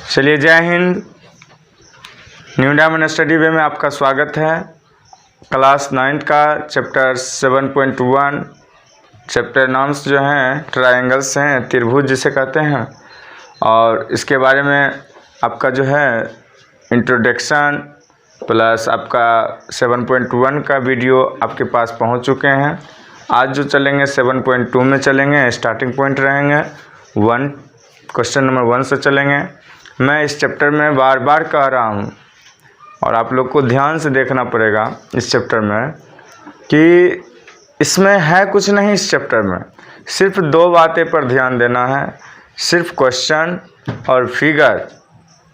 चलिए, जय Hind. New diamond study वे में आपका स्वागत है। क्लास 9 का चैप्टर 7.1 चैप्टर नाम्स जो हैं ट्रायंगल्स हैं, त्रिभुज जिसे कहते हैं, और इसके बारे में आपका जो है इंट्रोडक्शन प्लस आपका 7.1 का वीडियो आपके पास पहुंच चुके हैं। आज जो चलेंगे 7.2 में चलेंगे, स्टार्टिंग पॉइंट रहेंगे 1, क्वेश्चन नंबर 1 से चलेंगे। मैं इस चैप्टर में बार बार कह रहा हूँ और आप लोग को ध्यान से देखना पड़ेगा इस चैप्टर में कि इसमें है कुछ नहीं। इस चैप्टर में सिर्फ 2 बातें पर ध्यान देना है, सिर्फ क्वेश्चन और फिगर।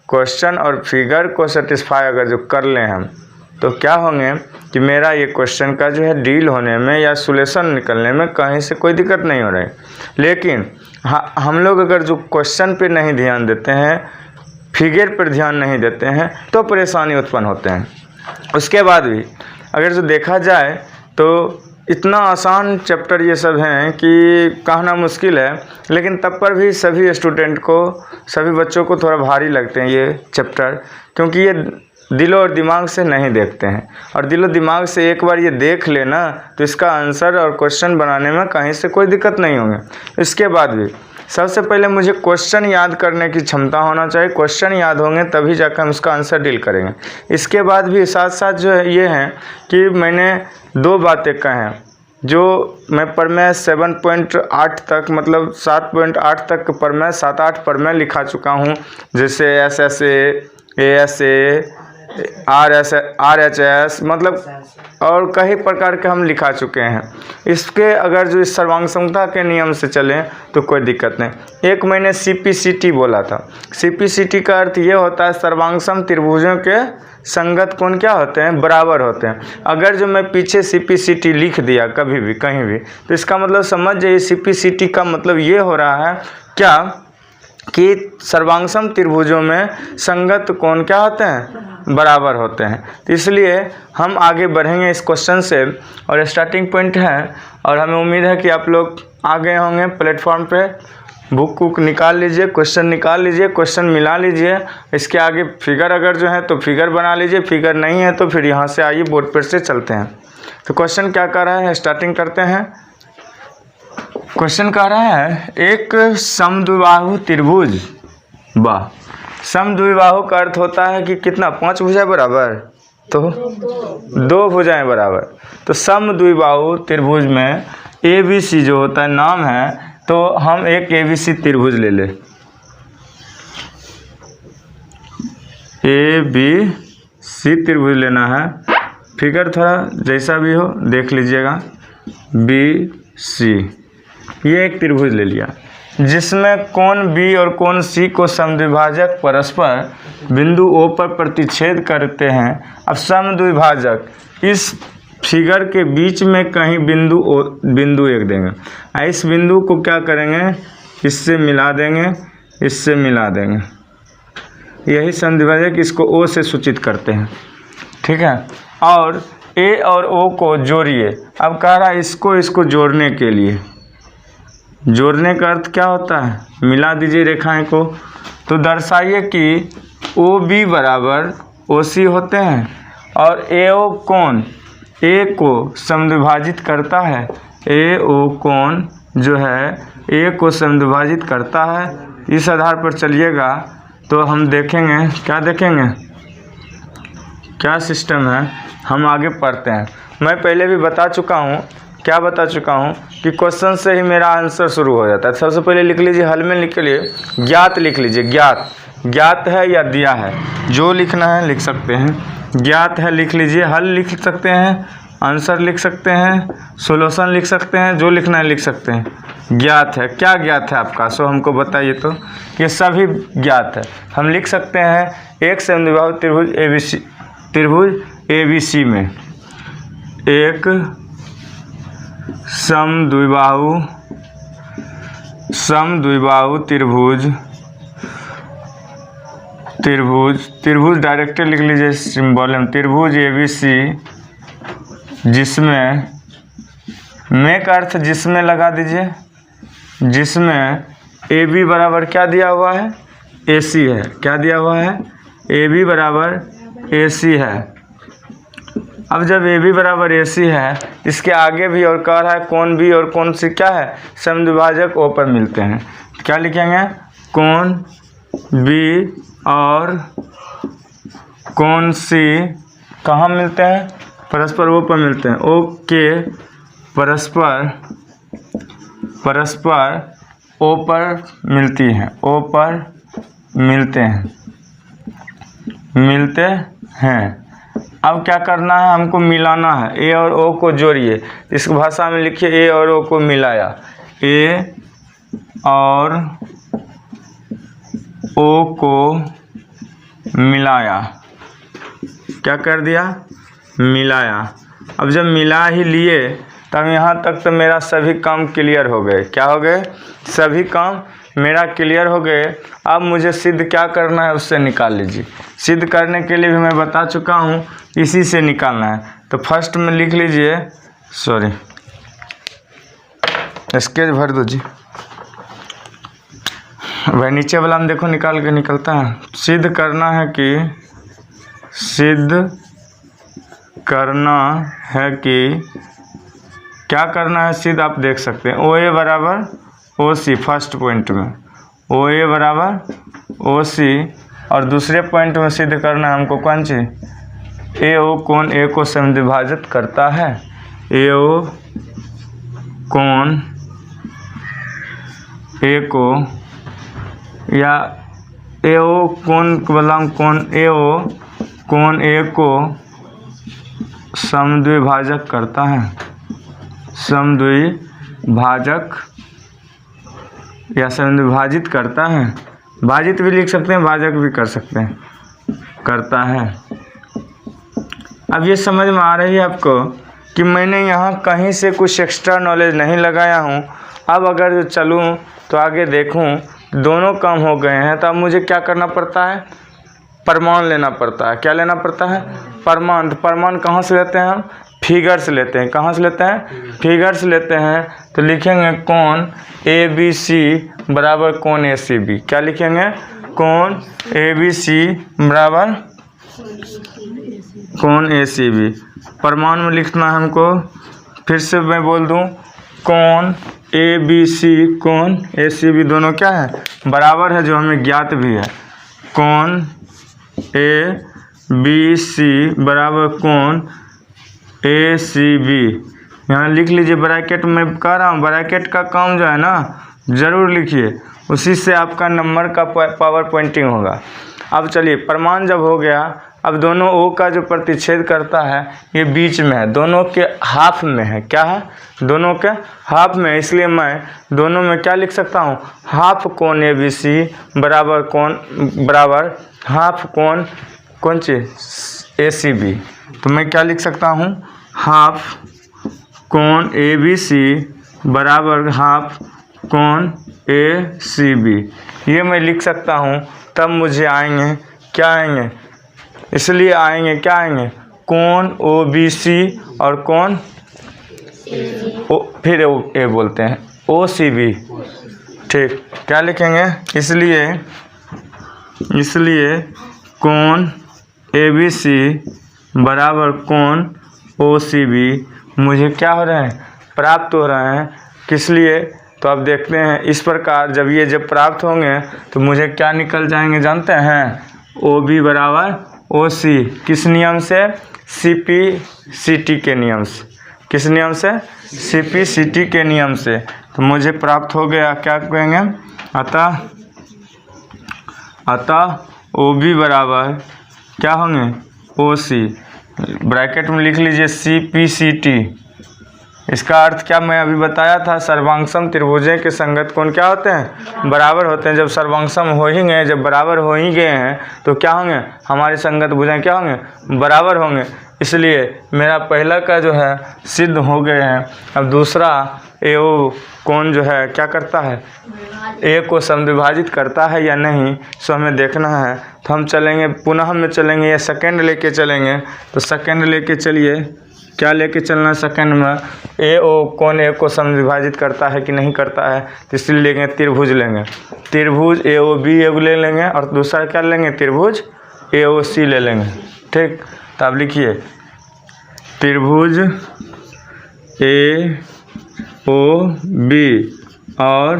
क्वेश्चन और फिगर को सेटिस्फाई अगर जो कर लें हम, तो क्या होंगे कि मेरा ये क्वेश्चन का जो है डील होने में या सोल्यूशन निकलने में कहीं से कोई दिक्कत नहीं हो रही। लेकिन हम लोग अगर जो क्वेश्चन पे नहीं ध्यान देते हैं, फिगर पर ध्यान नहीं देते हैं, तो परेशानी उत्पन्न होते हैं। उसके बाद भी अगर जो देखा जाए तो इतना आसान चैप्टर ये सब हैं कि कहना मुश्किल है, लेकिन तब पर भी सभी स्टूडेंट को, सभी बच्चों को थोड़ा भारी लगते हैं ये चैप्टर, क्योंकि ये दिलो और दिमाग से नहीं देखते हैं। और दिलो दिमाग से एक बार ये देख लेना तो इसका आंसर और क्वेश्चन बनाने में कहीं से कोई दिक्कत नहीं होगी। इसके बाद भी सबसे पहले मुझे क्वेश्चन याद करने की क्षमता होना चाहिए। क्वेश्चन याद होंगे तभी जाकर हम इसका आंसर डील करेंगे। इसके बाद भी साथ साथ जो है ये है कि मैंने 2 बातें कहें जो मैं प्रमेय 7.8 तक, मतलब 7.8 तक प्रमेय 7-8 प्रमेय लिखा चुका हूँ, जैसे SSA, ASA, RHS, मतलब और कई प्रकार के हम लिखा चुके हैं। इसके अगर जो इस सर्वांग समता के नियम से चलें तो कोई दिक्कत नहीं। एक मैंने CPCT बोला था। CPCT का अर्थ ये होता है सर्वांग सम त्रिभुजों के संगत कोण क्या होते हैं, बराबर होते हैं। अगर जो मैं पीछे CPCT लिख दिया कभी भी कहीं भी, तो इसका मतलब समझ जाइए CPCT का मतलब ये हो रहा है क्या कि सर्वांगसम त्रिभुजों में संगत कोण क्या होते हैं, बराबर होते हैं। तो इसलिए हम आगे बढ़ेंगे इस क्वेश्चन से, और स्टार्टिंग पॉइंट है और हमें उम्मीद है कि आप लोग आ गए होंगे प्लेटफॉर्म पे। बुक निकाल लीजिए, क्वेश्चन निकाल लीजिए, क्वेश्चन मिला लीजिए। इसके आगे फिगर अगर जो है तो फिगर बना लीजिए, फिगर नहीं है तो फिर यहाँ से आइए बोर्ड पर से चलते हैं। तो क्वेश्चन क्या कर रहा है, स्टार्टिंग करते हैं। क्वेश्चन कह रहा है एक समद्विबाहु त्रिभुज, वाह, समद्विबाहु का अर्थ होता है कि कितना, 5 भुजाएं बराबर, तो 2 भुजाएं बराबर। तो समद्विबाहु त्रिभुज में ABC जो होता है नाम है, तो हम एक ABC त्रिभुज ले ले, ABC त्रिभुज लेना है। फिगर थोड़ा जैसा भी हो देख लीजिएगा। BC, ये एक त्रिभुज ले लिया जिसमें कोण B और कोण C को समद्विभाजक परस्पर बिंदु O पर प्रतिच्छेद करते हैं। अब समद्विभाजक इस फिगर के बीच में कहीं बिंदु 1 देंगे। इस बिंदु को क्या करेंगे, इससे मिला देंगे, इससे मिला देंगे। यही समद्विभाजक, इसको O से सूचित करते हैं, ठीक है। और A और O को जोड़िए। अब कह रहा है इसको जोड़ने के लिए, जोड़ने का अर्थ क्या होता है, मिला दीजिए रेखाएं को। तो दर्शाइए कि OB बराबर OC होते हैं और AO कोण A को समद्विभाजित करता है। AO कोण जो है A को समद्विभाजित करता है। इस आधार पर चलिएगा तो हम देखेंगे, क्या देखेंगे, क्या सिस्टम है, हम आगे पढ़ते हैं। मैं पहले भी बता चुका हूँ, क्या बता चुका हूँ कि क्वेश्चन से ही मेरा आंसर शुरू हो जाता है। सबसे पहले लिख लीजिए, हल में लिख लिए ज्ञात, लिख लीजिए ज्ञात। ज्ञात है या दिया है, जो लिखना है लिख सकते हैं। ज्ञात है लिख लीजिए, हल लिख सकते हैं, आंसर लिख सकते हैं, सोल्यूशन लिख सकते हैं, जो लिखना है लिख सकते हैं। ज्ञात है, क्या ज्ञात है आपका, सो हमको बताइए। तो ये सभी ज्ञात है। हम लिख सकते हैं एक समद्विबाहु त्रिभुज ABC में, एक समद्विबाहु त्रिभुज डायरेक्टली लिख लीजिए सिंबल में, त्रिभुज ABC जिसमें में का अर्थ जिसमें लगा दीजिए, जिसमें AB बराबर क्या दिया हुआ है, AC है। क्या दिया हुआ है? AB बराबर AC है। अब जब AB बराबर AC है, इसके आगे भी और कह रहा है कोण B और कोण C क्या है? समद्विभाजक O पर मिलते हैं। क्या लिखेंगे? कोण B और कोण C कहाँ मिलते हैं? परस्पर O पर मिलते हैं। O के परस्पर O पर मिलती हैं, O पर मिलते हैं। अब क्या करना है? हमको मिलाना है। A और O को जोड़िए। इस भाषा में लिखिए A और O को मिलाया। A और O को मिलाया। क्या कर दिया? मिलाया। अब जब मिला ही लिए तब यहाँ तक तो मेरा सभी काम क्लियर हो गए। क्या हो गए? सभी काम मेरा क्लियर हो गए। अब मुझे सिद्ध क्या करना है उससे निकाल लीजिए। सिद्ध करने के लिए भी मैं बता चुका हूँ, इसी से निकालना है। तो फर्स्ट में लिख लीजिए, सॉरी स्केच भर दो जी भाई, नीचे वाला हम देखो निकाल के निकलता है। सिद्ध करना है कि क्या करना है सिद्ध आप देख सकते हैं। OA बराबर OC फर्स्ट पॉइंट में, OA बराबर OC, और दूसरे पॉइंट में सिद्ध करना है हमको कौन चीज़? AO कोण A को समद्विभाजित करता है। AO कोण A को, या AO कोण कोण AO कोण A को समद्विभाजक करता है। समद्विभाजक या समद्विभाजित करता है। भाजित भी लिख सकते हैं, भाजक भी कर सकते हैं, करता है। अब ये समझ में आ रही है आपको कि मैंने यहाँ कहीं से कुछ एक्स्ट्रा नॉलेज नहीं लगाया हूँ। अब अगर चलूँ तो आगे देखूँ दोनों काम हो गए हैं, तो अब मुझे क्या करना पड़ता है? प्रमाण लेना पड़ता है। क्या लेना पड़ता है? प्रमाण। तो प्रमाण कहाँ से लेते हैं हम? फिगर से लेते हैं। कहाँ से लेते हैं? फिगर से लेते हैं। तो लिखेंगे कोण ABC बराबर कोण ACB। क्या लिखेंगे? कोण ABC बराबर कोण ACB। प्रमाण में लिखना है हमको, फिर से मैं बोल दूं, कोण ABC कोण ACB दोनों क्या है? बराबर है, जो हमें ज्ञात भी है। कोण ABC बराबर कोण ACB। यहाँ लिख लीजिए, ब्रैकेट में कह रहा हूँ, ब्रैकेट का काम जो है ना ज़रूर लिखिए, उसी से आपका नंबर का पावर पॉइंटिंग होगा। अब चलिए, प्रमाण जब हो गया, अब दोनों O का जो प्रतिच्छेद करता है ये बीच में है, दोनों के हाफ में है। क्या है? दोनों के हाफ में। इसलिए मैं दोनों में क्या लिख सकता हूँ? हाफ कोण ABC बराबर हाफ कोण कौन चीज ACB। तो मैं क्या लिख सकता हूँ? हाफ कोण ABC बराबर हाफ कोण ACB। ये मैं लिख सकता हूँ। तब मुझे आएंगे क्या आएंगे? इसलिए आएंगे क्या आएंगे? कोण OBC और कोण फिर A बोलते हैं OCB। ठीक, क्या लिखेंगे? इसलिए कोण ABC बराबर कोण OCB मुझे क्या हो रहे हैं? प्राप्त हो रहे हैं। किस लिए? तो अब देखते हैं, इस प्रकार जब प्राप्त होंगे तो मुझे क्या निकल जाएंगे जानते हैं? OB बराबर OC। किस नियम से? CP/CT के नियम से। किस नियम से? CP/CT के नियम से। तो मुझे प्राप्त हो गया, क्या कहेंगे? अतः OB बराबर क्या होंगे? OC। ब्रैकेट में लिख लीजिए CP/CT। इसका अर्थ क्या मैं अभी बताया था? सर्वांगसम त्रिभुजों के संगत कोण क्या होते हैं? बराबर होते हैं। जब सर्वांगसम हो ही गए, जब बराबर हो ही गए हैं तो क्या होंगे? हमारी संगत भुजाएं क्या होंगे? बराबर होंगे। इसलिए मेरा पहला का जो है सिद्ध हो गए हैं। अब दूसरा AO कोण जो है क्या करता है? A को समद्विभाजित करता है या नहीं, सो हमें देखना है। तो हम चलेंगे, पुनः हम चलेंगे या सेकंड लेके चलेंगे। तो सेकंड लेके चलिए, क्या लेके चलना सेकंड में, ए ओ कौन ए को समविभाजित करता है कि नहीं करता है, तो इसलिए लेंगे त्रिभुज लेंगे, त्रिभुज ए ओ बी एगो ले लेंगे और दूसरा क्या लेंगे, त्रिभुज ए ओ सी ले लेंगे। ठीक, तो आप लिखिए त्रिभुज ए ओ बी और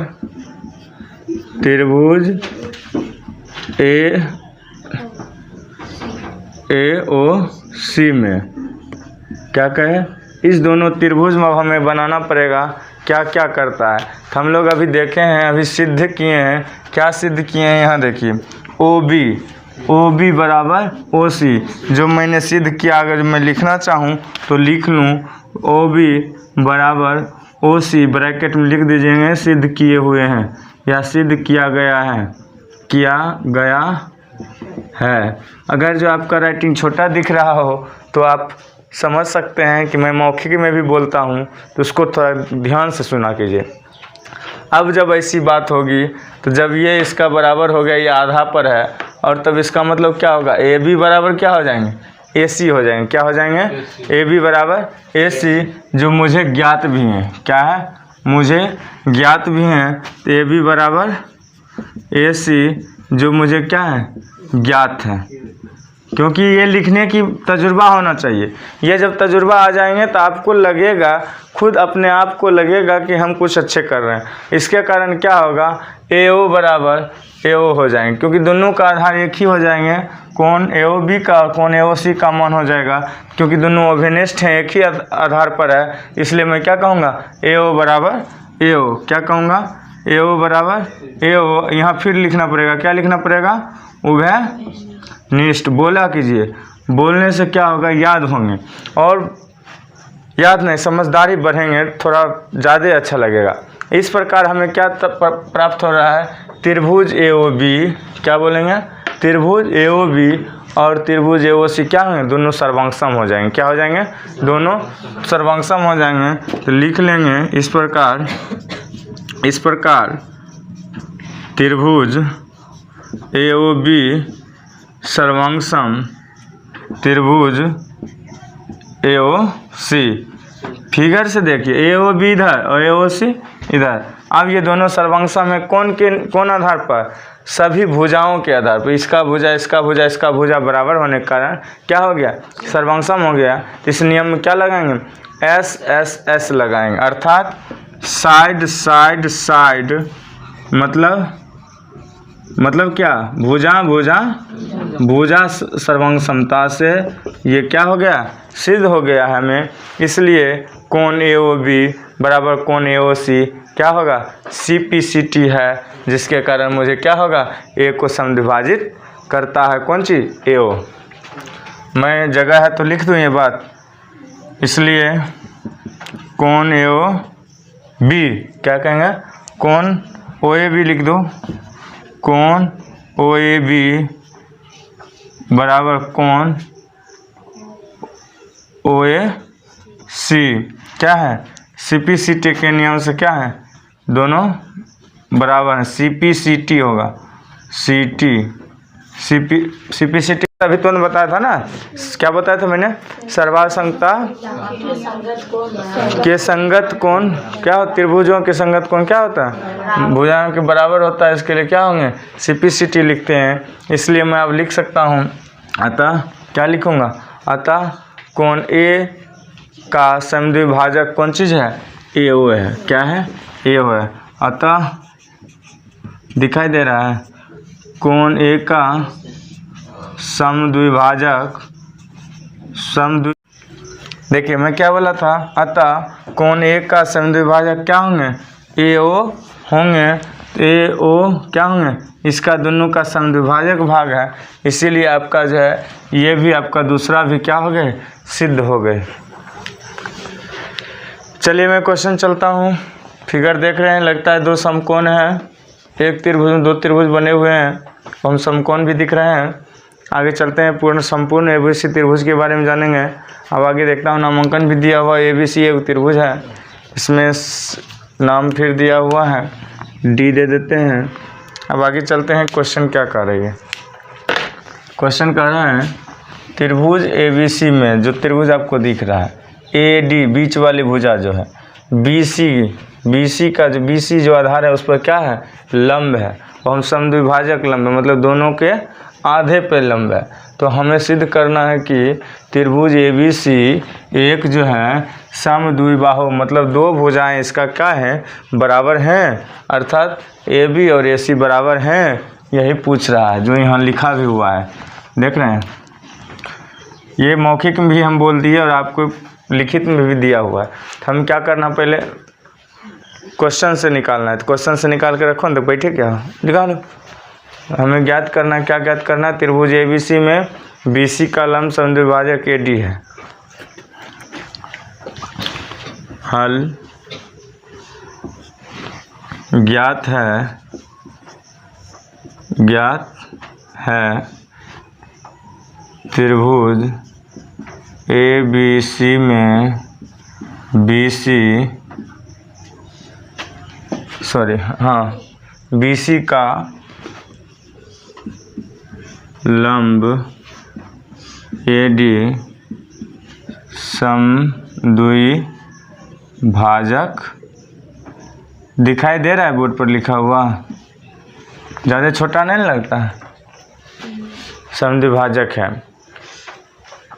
त्रिभुज ए ओ सी में क्या कहे, इस दोनों त्रिभुज में हमें बनाना पड़ेगा क्या क्या करता है। तो हम लोग अभी देखे हैं, अभी सिद्ध किए हैं, क्या सिद्ध किए हैं यहाँ देखिए, ओ बी बराबर ओ सी, जो मैंने सिद्ध किया अगर मैं लिखना चाहूँ तो लिख लूँ, ओ बी बराबर ओ सी ब्रैकेट में लिख दीजिएंगे सिद्ध किए हुए हैं या सिद्ध किया गया है। अगर जो आपका राइटिंग छोटा दिख रहा हो तो आप समझ सकते हैं कि मैं मौखिक में भी बोलता हूँ, तो उसको थोड़ा ध्यान से सुना कीजिए। अब जब ऐसी बात होगी तो जब ये इसका बराबर हो गया, ये आधा पर है, और तब इसका मतलब क्या होगा, ए बी बराबर क्या हो जाएंगे, ए सी हो जाएंगे। क्या हो जाएंगे, ए बी बराबर ए सी, जो मुझे ज्ञात भी हैं। क्या है, मुझे ज्ञात भी हैं, तो ए बी बराबर ए सी जो मुझे क्या है, ज्ञात है। क्योंकि ये लिखने की तजुर्बा होना चाहिए। ये जब तजुर्बा आ जाएंगे तो आपको लगेगा, खुद अपने आप को लगेगा कि हम कुछ अच्छे कर रहे हैं। इसके कारण क्या होगा, ए ओ बराबर ए ओ हो जाएंगे, क्योंकि दोनों का आधार एक ही हो जाएंगे। कौन ए ओ बी का कौन ए ओ सी का मान हो जाएगा, क्योंकि दोनों अभिनिष्ठ हैं, एक ही आधार पर है। इसलिए मैं क्या कहूँगा, ए ओ बराबर ए ओ, क्या कहूँगा, ए ओ बराबर ए ओ। यहाँ फिर लिखना पड़ेगा, क्या लिखना पड़ेगा, उभयनिष्ठ। बोला कीजिए, बोलने से क्या होगा, याद होंगे, और याद नहीं समझदारी बढ़ेंगे, थोड़ा ज़्यादा अच्छा लगेगा। इस प्रकार हमें क्या प्राप्त हो रहा है, त्रिभुज ए ओ बी, क्या बोलेंगे, त्रिभुज ए ओ बी और त्रिभुज ए ओ सी क्या होंगे, दोनों सर्वांगसम हो जाएंगे। क्या हो जाएंगे, दोनों सर्वांगसम हो जाएंगे। तो लिख लेंगे इस प्रकार त्रिभुज ए ओ बी सर्वांगसम त्रिभुज ए ओ सी। फिगर से देखिए, ए ओ बी इधर और ए ओ सी इधर। अब ये दोनों सर्वांगसम है कौन आधार पर, सभी भुजाओं के आधार पर। इसका भुजा बराबर होने के कारण क्या हो गया, सर्वांगसम हो गया। इस नियम में क्या लगाएंगे, एस एस एस लगाएंगे, अर्थात साइड मतलब क्या, भुजा सर्वांगसमता से ये क्या हो गया, सिद्ध हो गया है हमें। इसलिए कोण ए ओ बी बराबर कोण ए ओ सी क्या होगा, सी पी सी टी है, जिसके कारण मुझे क्या होगा, ए को समद्विभाजित करता है। कौन चीज़, ए ओ। मैं जगह है तो लिख दूँ ये बात, इसलिए कोण ए ओ बी क्या कहेंगे, कोण ओ ए बी लिख दो, कोण ओ ए बी बराबर कोण ओ ए सी क्या है, सी पी सी टी के नियम से क्या है, दोनों बराबर है। सी पी सी टी होगा, सी पी सी टी अभी तुमने बताया था ना, क्या बताया था मैंने, सर्वासंगता के संगत कोण क्या हो, त्रिभुजों के संगत कोण क्या होता है, भुजाओं के बराबर होता है। इसके लिए क्या होंगे, सी पी सी टी लिखते हैं। इसलिए मैं अब लिख सकता हूँ, अतः क्या लिखूँगा, अतः कोण ए का समद्विभाजक कौन चीज़ है, ए ओ है। क्या है, ए ओ है। अतः दिखाई दे रहा है, कोण ए का समद्विभाजक देखिए मैं क्या बोला था, अतः कोण ए का समद्विभाजक क्या होंगे, ए ओ होंगे। ए ओ क्या होंगे, इसका दोनों का समद्विभाजक भाग है। इसीलिए आपका जो है ये भी आपका दूसरा भी क्या हो गए, सिद्ध हो गए। चलिए मैं क्वेश्चन चलता हूँ। फिगर देख रहे हैं, लगता है दो समकोण हैं, एक त्रिभुज में दो त्रिभुज बने हुए हैं, हम समकोण भी दिख रहे हैं। आगे चलते हैं, संपूर्ण एबीसी त्रिभुज के बारे में जानेंगे। अब आगे देखता हूँ, नामांकन भी दिया हुआ, एबीसी एक त्रिभुज है, इसमें नाम फिर दिया हुआ है, डी दे देते हैं। अब आगे चलते हैं, क्वेश्चन क्या कह रही है। क्वेश्चन कह रहा है त्रिभुज एबीसी में जो त्रिभुज आपको दिख रहा है, AD बीच वाली भुजा जो है, BC का जो BC जो आधार है उस पर क्या है, लंब है, वो हम समद्विभाजक लंब है, मतलब दोनों के आधे पे लंब है। तो हमें सिद्ध करना है कि त्रिभुज ABC एक जो है समद्विबाहु, मतलब दो भुजाएं इसका क्या है, बराबर हैं, अर्थात AB और AC बराबर हैं, यही पूछ रहा है, जो यहाँ लिखा भी हुआ है, देख रहे हैं। ये मौखिक में भी हम बोल दिए और आपको लिखित में भी दिया हुआ है। तो हम क्या करना, पहले क्वेश्चन से निकालना है, तो क्वेश्चन से निकाल के रखो ना, तो बैठे क्या निकालो। हमें ज्ञात करना है, क्या ज्ञात करना है, त्रिभुज ABC में BC का लंब समद्विभाजक AD है। हल ज्ञात है त्रिभुज ABC में BC का लंब AD समद्विभाजक, दिखाई दे रहा है बोर्ड पर लिखा हुआ, ज़्यादा छोटा नहीं लगता है, समद्विभाजक है।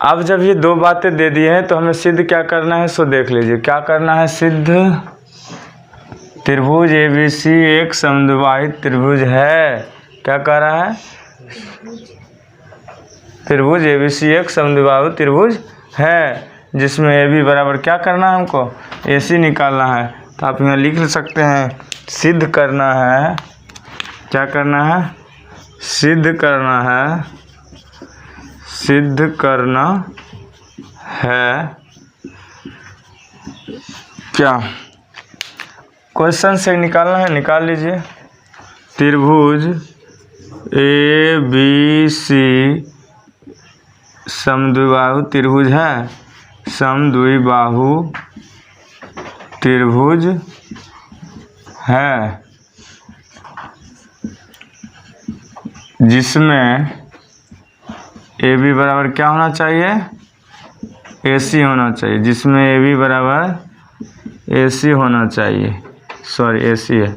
अब जब ये दो बातें दे दी हैं तो हमें सिद्ध क्या करना है, सो देख लीजिए क्या करना है। सिद्ध त्रिभुज ABC एक समद्विबाहित त्रिभुज है। क्या कह रहा है, त्रिभुज ABC एक समद्विबाहु त्रिभुज है, जिसमें AB बराबर क्या करना है, हमको AC निकालना है। तो आप यहाँ लिख सकते हैं, सिद्ध करना है, क्या करना है, सिद्ध करना है क्या, क्वेश्चन से निकालना है, निकाल लीजिए। त्रिभुज ABC समद्विबाहु त्रिभुज है, समद्विबाहु त्रिभुज है, जिसमें AB बराबर क्या होना चाहिए, AC होना चाहिए, जिसमें AB बराबर AC होना चाहिए, सॉरी AC है,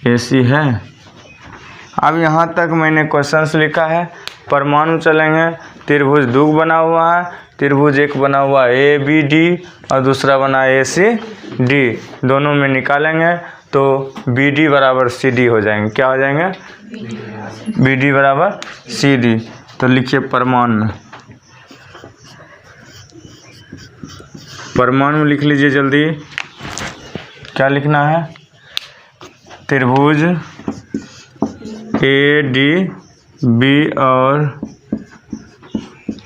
AC है। अब यहाँ तक मैंने क्वेश्चंस लिखा है। परमाणु चलेंगे, त्रिभुज दुग बना हुआ है, त्रिभुज एक बना हुआ है ABD और दूसरा बना है ACD, दोनों में निकालेंगे तो BD बराबर CD हो जाएंगे। क्या हो जाएंगे, BD बराबर CD। तो लिखिए परमाणु लिख लीजिए जल्दी। क्या लिखना है, त्रिभुज ADB और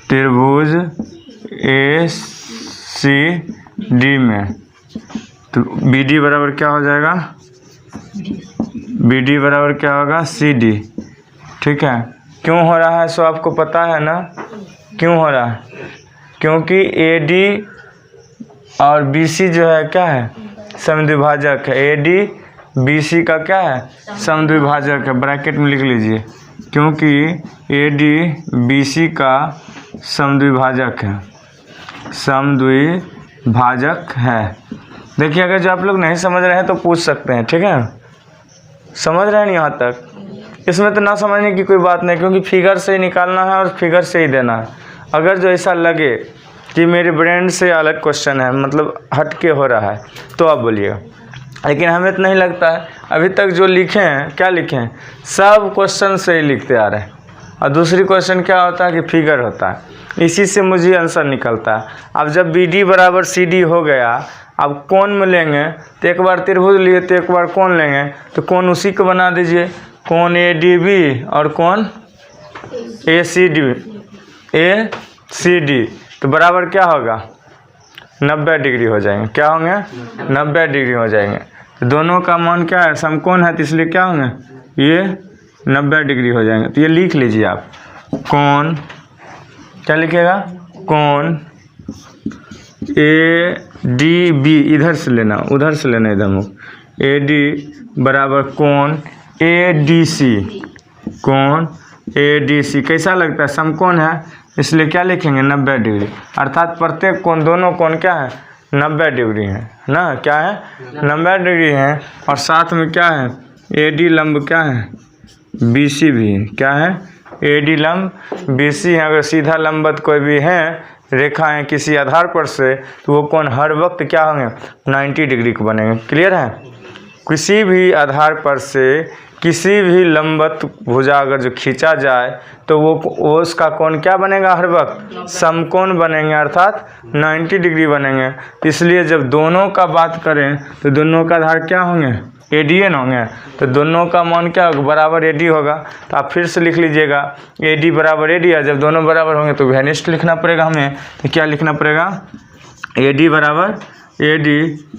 त्रिभुज ACD में, तो BD बराबर क्या हो जाएगा, BD बराबर क्या होगा, CD। ठीक है, क्यों हो रहा है सो आपको पता है ना, क्यों हो रहा है, क्योंकि AD और BC जो है क्या है, समद्विभाजक है। AD BC का क्या है, समद्विभाजक है, ब्रैकेट में लिख लीजिए, क्योंकि AD BC का समद्विभाजक है। देखिए, अगर जो आप लोग नहीं समझ रहे हैं तो पूछ सकते हैं, ठीक है, समझ रहे हैं यहाँ तक, इसमें तो ना समझने की कोई बात नहीं, क्योंकि फिगर से ही निकालना है और फिगर से ही देना है। अगर जो ऐसा लगे कि मेरे ब्रेन से अलग क्वेश्चन है, मतलब हट के हो रहा है, तो आप बोलिएगा, लेकिन हमें तो नहीं लगता है। अभी तक जो लिखे हैं, क्या लिखे हैं, सब क्वेश्चन से ही लिखते आ रहे हैं। और दूसरी क्वेश्चन क्या होता है कि फिगर होता है, इसी से मुझे आंसर निकलता है। अब जब BD बराबर CD हो गया, अब कोण में लेंगे तो एक बार त्रिभुज लिए तो एक बार कोण लेंगे, तो कोण उसी को बना दीजिए, कोण ADB और कोण ACD, तो बराबर क्या होगा, 90 डिग्री हो जाएंगे। क्या होंगे, 90 डिग्री हो जाएंगे। तो दोनों का मान क्या है, समकोण है, तो इसलिए क्या होंगे, ये 90 डिग्री हो जाएंगे। तो ये लिख लीजिए आप, कोण क्या लिखेगा, कोण ADB, इधर से लेना उधर से लेना, इधर मुख, AD बराबर कोण ADC, कोण ADC कैसा लगता है, समकोण है, इसलिए क्या लिखेंगे 90 डिग्री, अर्थात प्रत्येक कोण, दोनों कोण क्या है 90 डिग्री है ना, क्या है 90 डिग्री है। और साथ में क्या है AD लंब क्या है BC भी है, क्या है AD लंब BC है। अगर सीधा लंबवत कोई भी है रेखाएं किसी आधार पर से तो वो कोण हर वक्त क्या होंगे 90 डिग्री के बनेंगे। क्लियर है। किसी भी आधार पर से किसी भी लंबवत भुजा अगर जो खींचा जाए तो वो उसका कोण क्या बनेगा हर वक्त समकोण बनेंगे, अर्थात 90 डिग्री बनेंगे। इसलिए जब दोनों का बात करें तो दोनों का आधार क्या होंगे ADN होंगे, तो दोनों का मान क्या होगा बराबर AD होगा। तो आप फिर से लिख लीजिएगा AD बराबर AD है। जब दोनों बराबर होंगे तो उभयनिष्ठ लिखना पड़ेगा हमें। तो क्या लिखना पड़ेगा AD बराबर AD,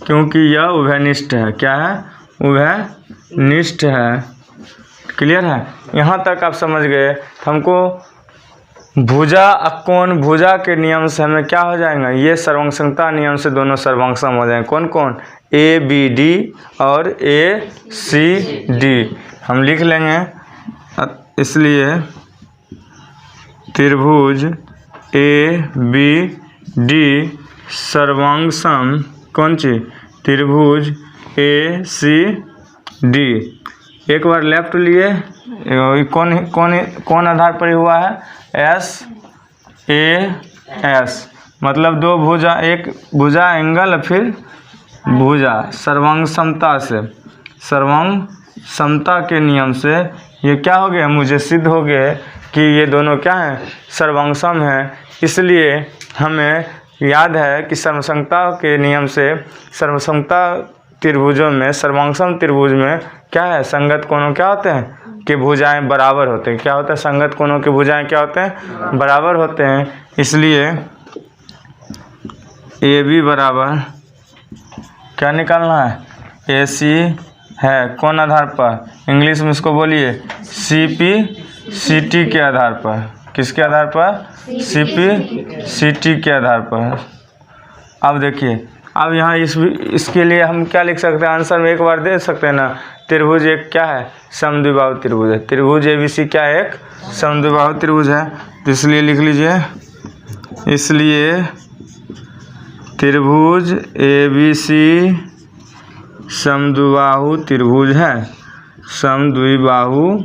क्योंकि यह उभयनिष्ठ है। क्या है उभयनिष्ठ है। क्लियर है। यहाँ तक आप समझ गए। हमको भुजा कोण भुजा के नियम से हमें क्या हो जाएगा, ये सर्वांगसमता नियम से दोनों सर्वांगसम हो जाएंगे। कौन कौन ABD और ACD हम लिख लेंगे। इसलिए त्रिभुज ABD सर्वांगसम कौन चीज त्रिभुज ACD। एक बार लेफ्ट लिए कौन कौन कौन आधार पर हुआ है SAS, मतलब दो भुजा, एक भुजा एंगल फिर भुजा सर्वांग समता से, सर्वांग समता के नियम से ये क्या हो गया मुझे सिद्ध हो गया कि ये दोनों क्या हैं सर्वांगसम है। इसलिए हमें याद है कि सर्वसमता के नियम से सर्वसमता त्रिभुजों में सर्वांगसम त्रिभुज में क्या है संगत कोणों क्या होते हैं कि भुजाएं बराबर होते हैं। क्या होता है संगत कोणों की भुजाएं क्या होते हैं बराबर होते हैं। इसलिए AB बराबर क्या निकालना है AC है कौन आधार पर, इंग्लिश में इसको बोलिए CP/CT के आधार पर। किसके आधार पर CP/CT के आधार पर। अब देखिए अब यहाँ इसके लिए हम क्या लिख सकते हैं, आंसर में एक बार दे सकते हैं ना। त्रिभुज एक क्या है समद्विबाहु त्रिभुज है। त्रिभुज ABC क्या है एक समद्विबाहु त्रिभुज है। तो इसलिए लिख लीजिए, इसलिए त्रिभुज ABC समद्विबाहु त्रिभुज है, समद्विबाहु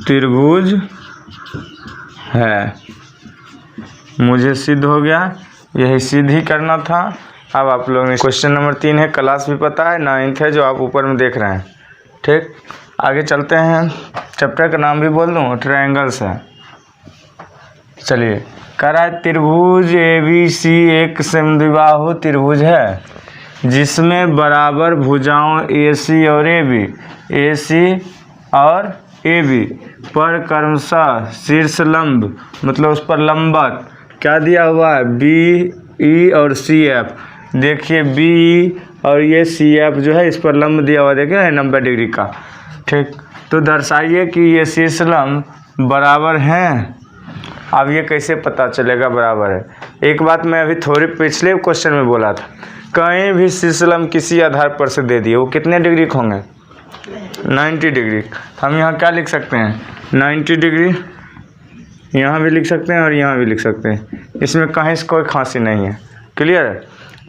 त्रिभुज है। मुझे सिद्ध हो गया, यही सिद्ध ही करना था। अब आप लोग ने क्वेश्चन नंबर 3 है, क्लास भी पता है, 9th है जो आप ऊपर में देख रहे हैं। ठीक, आगे चलते हैं। चैप्टर का नाम भी बोल दूँ, ट्रायंगल्स है। चलिए कह रहा है त्रिभुज ABC एक समद्विबाहु त्रिभुज है जिसमें बराबर भुजाओं AC और AB पर क्रमशः शीर्ष लंब, मतलब उस पर लंबवत क्या दिया हुआ है BE और CF। देखिए BE और ये CF जो है इस पर लंब दिया हुआ देखिए 90 डिग्री का। ठीक, तो दर्शाइए कि ये शीर्ष लंब बराबर हैं। अब ये कैसे पता चलेगा बराबर है। एक बात मैं अभी थोड़ी पिछले क्वेश्चन में बोला था, कहीं भी शीर्ष लंब किसी आधार पर से दे दिए वो कितने डिग्री के होंगे 90 डिग्री। हम यहाँ क्या लिख सकते हैं 90 डिग्री, यहाँ भी लिख सकते हैं और यहाँ भी लिख सकते हैं। इसमें कहीं से कोई खांसी नहीं है। क्लियर है।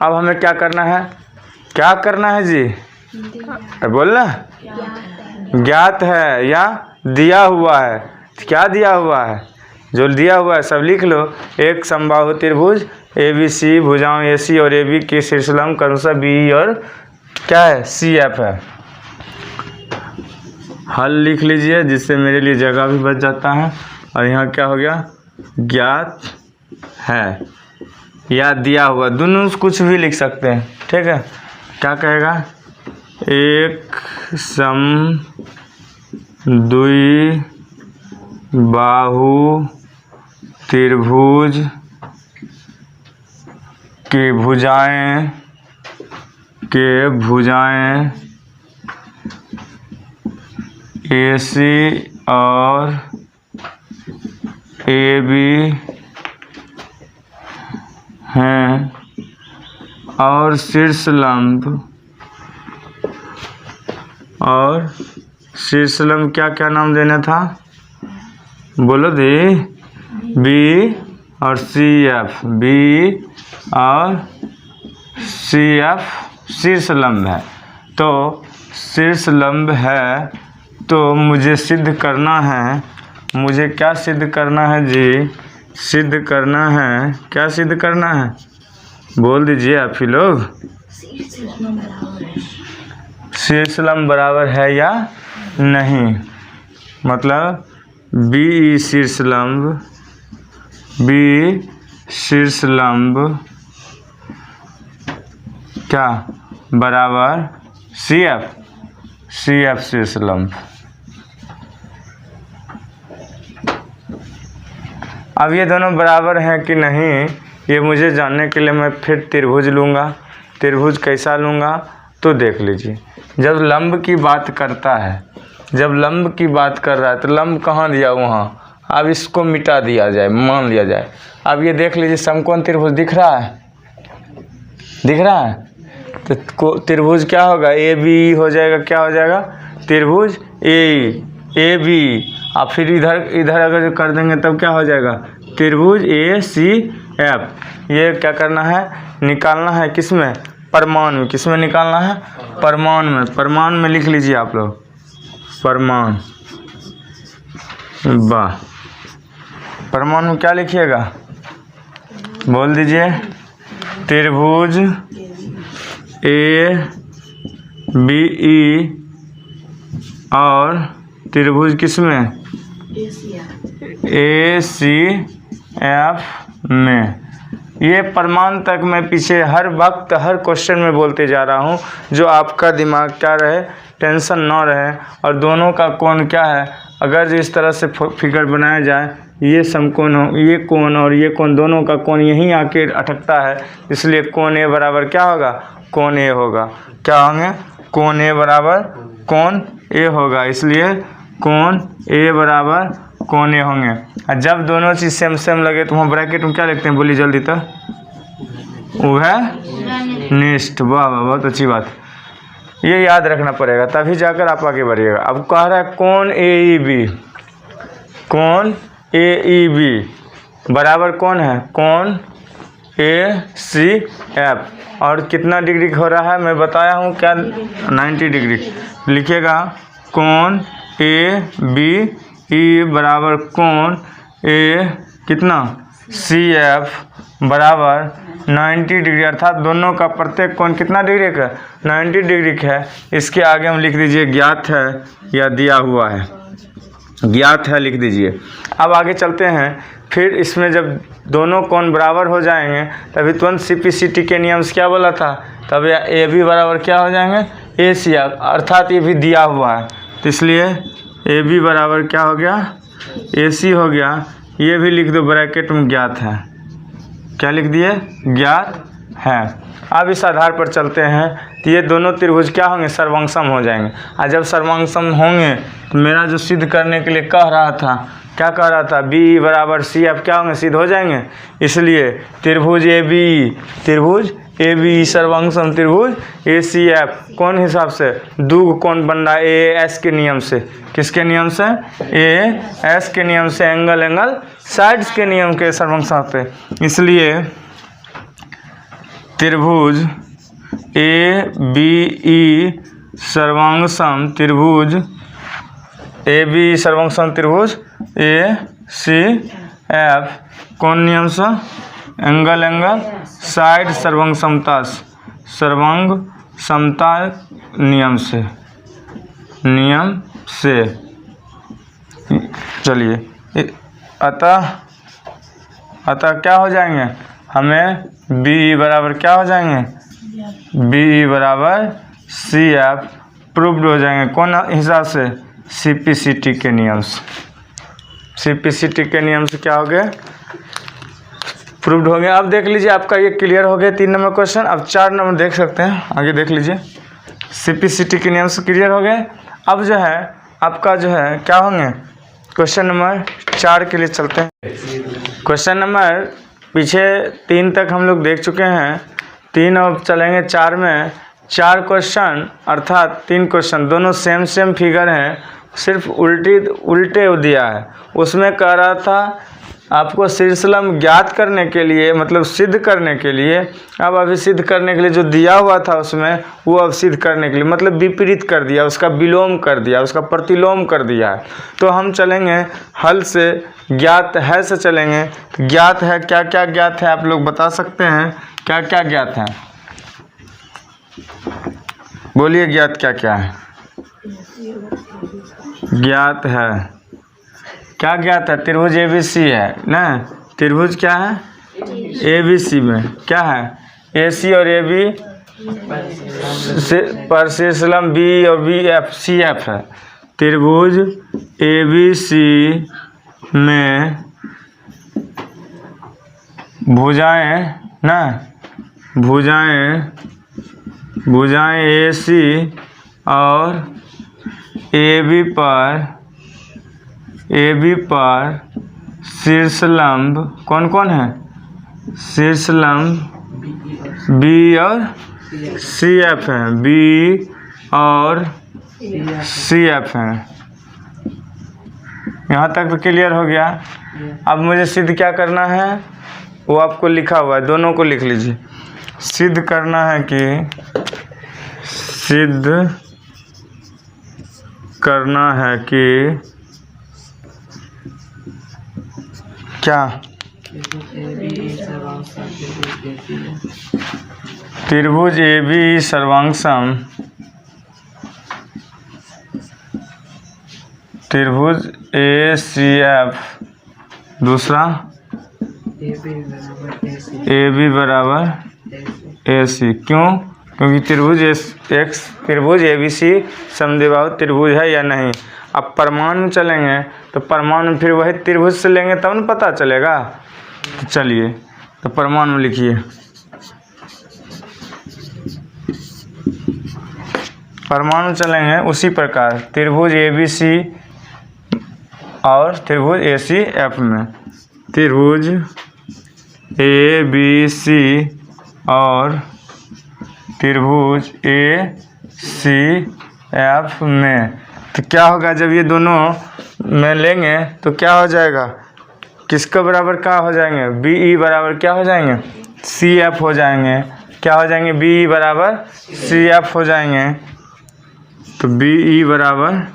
अब हमें क्या करना है, क्या करना है जी बोलना ज्ञात है या दिया हुआ है। क्या दिया हुआ है, जो दिया हुआ है सब लिख लो। एक समबाहु त्रिभुज ABC भुजाओं AC और AB के शीर्ष लंब क्रमशः BE और क्या है CF है। हल लिख लीजिए जिससे मेरे लिए जगह भी बच जाता है। और यहाँ क्या हो गया ज्ञात है या दिया हुआ, दोनों कुछ भी लिख सकते हैं। ठीक है, क्या कहेगा एक समद्विबाहु त्रिभुज की भुजाएं AC और AB हैं और शीर्ष लंब क्या क्या नाम देना था बोलो दी बी और सी एफ, बी और सी एफ शीर्ष लंब है। तो शीर्ष लंब है तो मुझे सिद्ध करना है, मुझे क्या सिद्ध करना है जी? सिद्ध करना है, क्या सिद्ध करना है? बोल दीजिए आप ही लोग। शीर्ष लंब बराबर है या नहीं? मतलब बी शीर्ष लंब, बी शीर्ष लंब क्या बराबर सी एफ, सी एफ शीर्ष लंब। अब ये दोनों बराबर हैं कि नहीं, ये मुझे जानने के लिए मैं फिर त्रिभुज लूँगा। त्रिभुज कैसा लूँगा तो देख लीजिए। जब लंब की बात करता है, जब लंब की बात कर रहा है तो लंब कहाँ दिया? वहाँ। अब इसको मिटा दिया जाए, मान लिया जाए। अब ये देख लीजिए, समकोण त्रिभुज दिख रहा है, दिख रहा है? तो त्रिभुज क्या होगा? ए बी हो जाएगा। क्या हो जाएगा? त्रिभुज ए बी। अब फिर इधर अगर कर देंगे तब क्या हो जाएगा? त्रिभुज ए सी एफ। ये क्या करना है? निकालना है किस में? परिमाण में। किस में निकालना है? परिमाण में। परिमाण में लिख लीजिए आप लोग, परिमाण। वाह, परिमाण में क्या लिखिएगा? बोल दीजिए। त्रिभुज ए बी ई और त्रिभुज किस में? ए सी एफ में। ये परिमाण तक मैं पीछे हर वक्त हर क्वेश्चन में बोलते जा रहा हूँ, जो आपका दिमाग क्या रहे, टेंशन ना रहे। और दोनों का कोण क्या है? अगर इस तरह से फिगर बनाया जाए, ये समकोण हो, ये कोण और ये कोण, दोनों का कोण यहीं आके अटकता है, इसलिए कोण ए बराबर क्या होगा? कोण ए होगा। क्या होंगे? कोण ए बराबर कोण ए होगा, इसलिए कोण ए बराबर कोण ए होंगे। और जब दोनों चीज़ सेम सेम लगे तो वहाँ ब्रैकेट में क्या लिखते हैं? बोलिए जल्दी। तो वह निष्ठ। वाह वाह, बहुत अच्छी बात। ये याद रखना पड़ेगा, तभी जाकर आप आगे बढ़िएगा। अब कह रहा है कोण ए ई बी, कोण ए ई बी बराबर कौन है? कोण ए सी एफ। और कितना डिग्री हो रहा है मैं बताया हूँ क्या? 90 डिग्री। लिखिएगा कोण ए बी ई बराबर कोण ए कितना? सी एफ बराबर 90 डिग्री, अर्थात दोनों का प्रत्येक कोण कितना डिग्री का? 90 डिग्री का है। इसके आगे हम लिख दीजिए ज्ञात है या दिया हुआ है। ज्ञात है लिख दीजिए। अब आगे चलते हैं। फिर इसमें जब दोनों कोण बराबर हो जाएंगे तभी तुरंत CPCT के नियम से क्या बोला था? तब ए बी बराबर क्या हो जाएंगे? ए सी एफ, अर्थात ये भी दिया हुआ है, तो इसलिए ए बी बराबर क्या हो गया? ए सी हो गया। ये भी लिख दो ब्रैकेट में ज्ञात है। क्या लिख दिए? ज्ञात है। अब इस आधार पर चलते हैं तो ये दोनों त्रिभुज क्या होंगे? सर्वांगसम हो जाएंगे। और जब सर्वांगसम होंगे तो मेरा जो सिद्ध करने के लिए कह रहा था, क्या कह रहा था? बी बराबर सी एफ क्या होंगे? सिद्ध हो जाएंगे। इसलिए त्रिभुज ए बी, त्रिभुज ए बी सर्वांगसम त्रिभुज ए सी एफ कौन हिसाब से? दुग कोण बन रहा है ए एस के नियम से। किसके नियम से? ए एस के नियम से, एंगल साइड्स के नियम के सर्वांगसम पे। इसलिए त्रिभुज ए बी ई सर्वांगसम त्रिभुज ए बी सर्वांगसम त्रिभुज ए सी एफ कौन नियम से? एंगल साइड सर्वांग समता नियम से चलिए। अतः क्या हो जाएंगे? हमें बी बराबर क्या हो जाएंगे? बी बराबर सी एफ प्रूव्ड हो जाएंगे। कौन हिसाब से? CPCT के नियम से। CPCT के नियम से क्या हो गया? प्रूव्ड हो गया। अब देख लीजिए, आपका ये क्लियर हो गया 3 नंबर क्वेश्चन। अब 4 नंबर देख सकते हैं, आगे देख लीजिए। CPCT के नियम से क्लियर हो गए। अब जो है आपका जो है क्या होंगे? क्वेश्चन नंबर 4 के लिए चलते हैं। क्वेश्चन नंबर पीछे 3 तक हम लोग देख चुके हैं, 3 अब चलेंगे 4 में। 4 क्वेश्चन अर्थात 3 क्वेश्चन दोनों सेम फिगर हैं, सिर्फ उल्टे दिया है। उसमें कह रहा था आपको शीर्षलंब ज्ञात करने के लिए, मतलब सिद्ध करने के लिए, अब अभी सिद्ध करने के लिए जो दिया हुआ था उसमें, वो अब सिद्ध करने के लिए मतलब विपरीत कर दिया, उसका विलोम कर दिया, उसका प्रतिलोम कर दिया है। तो हम चलेंगे हल से, ज्ञात है से चलेंगे। ज्ञात है, क्या क्या ज्ञात है आप लोग बता सकते हैं? क्या क्या ज्ञात है? बोलिए, ज्ञात क्या क्या है? ज्ञात है, क्या ज्ञात है? त्रिभुज ABC है ना। त्रिभुज क्या है? ABC में क्या है? AC और AB पर शीर्षलंब B और BF CF है। त्रिभुज ABC में भुजाएं ना, भुजाएं AC और AB पर शीर्षलंब कौन कौन है? शीर्षलंब B और CF है, B और CF है। यहाँ तक तो क्लियर हो गया। अब मुझे सिद्ध क्या करना है वो आपको लिखा हुआ है, दोनों को लिख लीजिए। सिद्ध करना है कि क्या? त्रिभुज AB सर्वांगसम, त्रिभुज ACF, दूसरा AB बराबर AC। क्यों? क्योंकि त्रिभुज ABC समद्विबाहु त्रिभुज है या नहीं। अब प्रमाण में चलेंगे तो प्रमाण में फिर वही त्रिभुज से लेंगे तब न पता चलेगा। तो चलिए, तो प्रमाण में लिखिए, प्रमाण में चलेंगे उसी प्रकार त्रिभुज ABC और त्रिभुज ACF में। त्रिभुज ABC और त्रिभुज ACF में तो क्या होगा? जब ये दोनों में लेंगे तो क्या हो जाएगा? किसके बराबर क्या हो जाएंगे? BE बराबर क्या हो जाएंगे? CF हो जाएंगे। क्या हो जाएंगे? BE बराबर CF हो जाएंगे। तो BE बराबर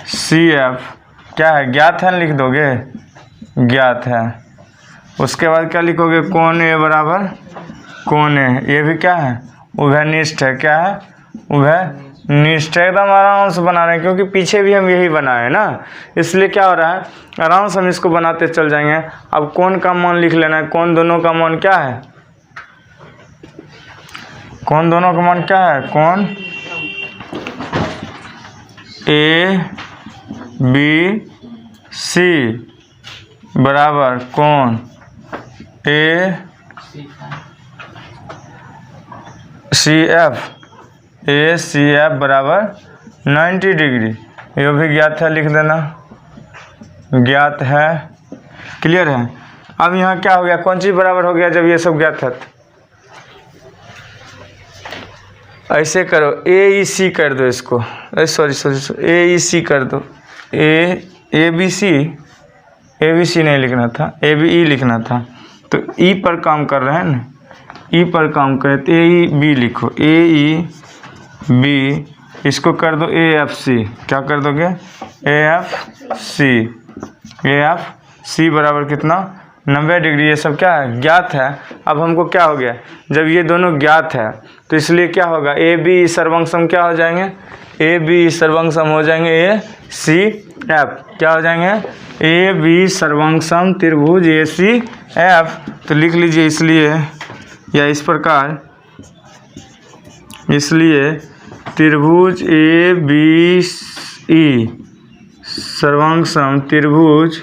CF क्या है? ज्ञात है, लिख दोगे? ज्ञात है। उसके बाद क्या लिखोगे? कोण A बराबर कोण A। ये भी क्या है? उभयनिष्ठ है। क्या है? उभयनिष्ठ। एकदम आराम से बना रहे हैं क्योंकि पीछे भी हम यही बनाए ना, इसलिए क्या हो रहा है, आराम से हम इसको बनाते चल जाएंगे। अब कोण का मान लिख लेना है। कोण दोनों का मान क्या है? कोण दोनों का मान क्या है? कोण ABC बराबर कोण ACF बराबर 90 डिग्री। ये भी ज्ञात है, लिख देना, ज्ञात है। क्लियर है? अब यहाँ क्या हो गया? कौन चीज़ बराबर हो गया जब ये सब ज्ञात है? ऐसे करो, AEC कर दो इसको, सॉरी AEC कर दो। ABC नहीं लिखना था, ABE लिखना था। तो E पर काम कर रहे हैं ना, E पर काम करें तो AEB लिखो, AEB। इसको कर दो AFC। क्या कर दोगे? AFC बराबर कितना? 90 डिग्री। ये सब क्या है? ज्ञात है। अब हमको क्या हो गया? जब ये दोनों ज्ञात है तो इसलिए क्या होगा? AB सर्वांगसम क्या हो जाएंगे? AB सर्वांगसम हो जाएंगे ACF। क्या हो जाएंगे? AB सर्वांगसम त्रिभुज ACF। तो लिख लीजिए इसलिए, या इस प्रकार, इसलिए त्रिभुज ABE सर्वांगसम त्रिभुज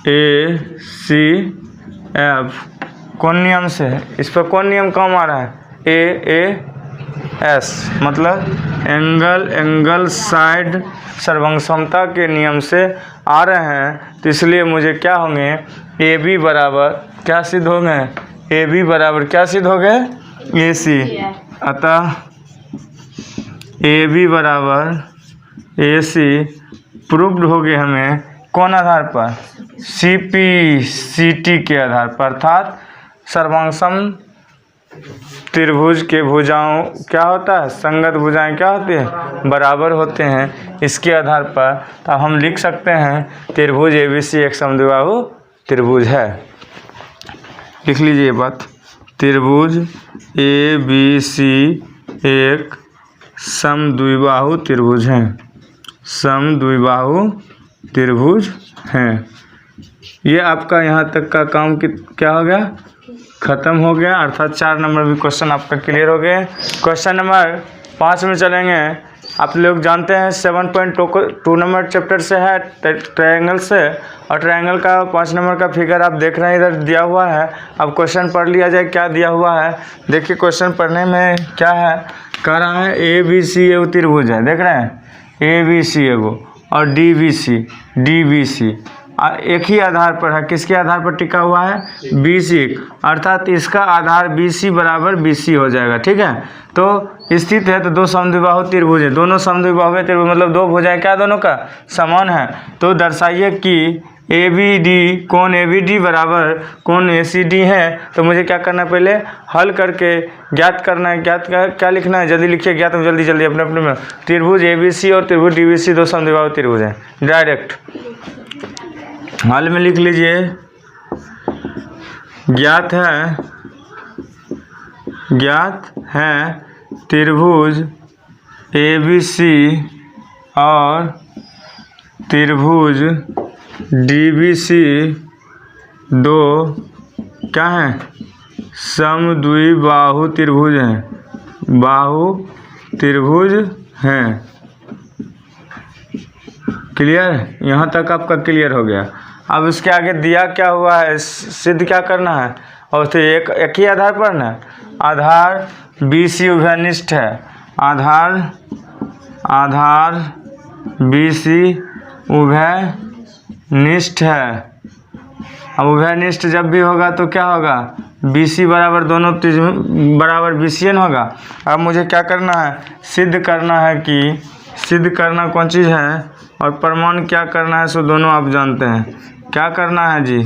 ACF कौन नियम से है? इस पर कौन नियम काम आ रहा है? AAS मतलब एंगल साइड सर्वांगसमता के नियम से आ रहे हैं। तो इसलिए मुझे क्या होंगे? AB बराबर क्या सिद्ध होंगे? AB बराबर क्या सिद्ध हो गए? AC। अतः AB बराबर AC प्रूव्ड हो गए हमें कौन आधार पर? CPCT के आधार पर, अर्थात सर्वांगसम त्रिभुज के भुजाओं क्या होता है? संगत भुजाएं क्या होती है? बराबर होते हैं। इसके आधार पर तो हम लिख सकते हैं त्रिभुज ABC एक समद्विबाहु त्रिभुज है। लिख लीजिए बात, त्रिभुज ABC एक समद्विबाहु त्रिभुज है, समद्विबाहु त्रिभुज है। ये आपका यहाँ तक का काम क्या हो गया? खत्म हो गया, अर्थात 4 नंबर भी क्वेश्चन आपका क्लियर हो गए। क्वेश्चन नंबर 5 में चलेंगे। आप लोग जानते हैं 7.2 नंबर चैप्टर से है ट्रायंगल से, और ट्रायंगल का 5 नंबर का फिगर आप देख रहे हैं इधर दिया हुआ है। अब क्वेश्चन पढ़ लिया जाए क्या दिया हुआ है। देखिए क्वेश्चन पढ़ने में क्या है, कह रहा है ABC एगो त्रिभुज है, देख रहे हैं ABC एगो, और DBC एक ही आधार पर है। किसके आधार पर टिका हुआ है? BC, अर्थात इसका आधार BC बराबर BC हो जाएगा। ठीक है, तो स्थित है तो दो समद्विबाहु त्रिभुज है, दोनों समद्विबाहु त्रिभुज मतलब दो भुजाएं क्या दोनों का समान है। तो दर्शाइए कि ABD कोण ABD बराबर कोण ACD है। तो मुझे क्या करना है, पहले हल करके ज्ञात करना है। ज्ञात क्या लिखना है? जल्दी लिखिए ज्ञात में, जल्दी अपने में। त्रिभुज ABC और त्रिभुज DBC दो समद्विबाहु त्रिभुज हैं। डायरेक्ट हाल में लिख लीजिए, ज्ञात है त्रिभुज ABC और त्रिभुज DBC दो क्या हैं? समद्विबाहु त्रिभुज हैं, बाहु त्रिभुज हैं। क्लियर? यहाँ तक आपका क्लियर हो गया। अब उसके आगे दिया क्या हुआ है, सिद्ध क्या करना है, और तो एक ही आधार पर ना, आधार BC उभयनिष्ठ है, आधार BC उभयनिष्ठ है। अब उभयनिष्ठ जब भी होगा तो क्या होगा? BC बराबर दोनों बराबर BCN होगा। अब मुझे क्या करना है, सिद्ध करना है कि सिद्ध करना कौन चीज़ है और प्रमाण क्या करना है, सो दोनों आप जानते हैं। क्या करना है जी?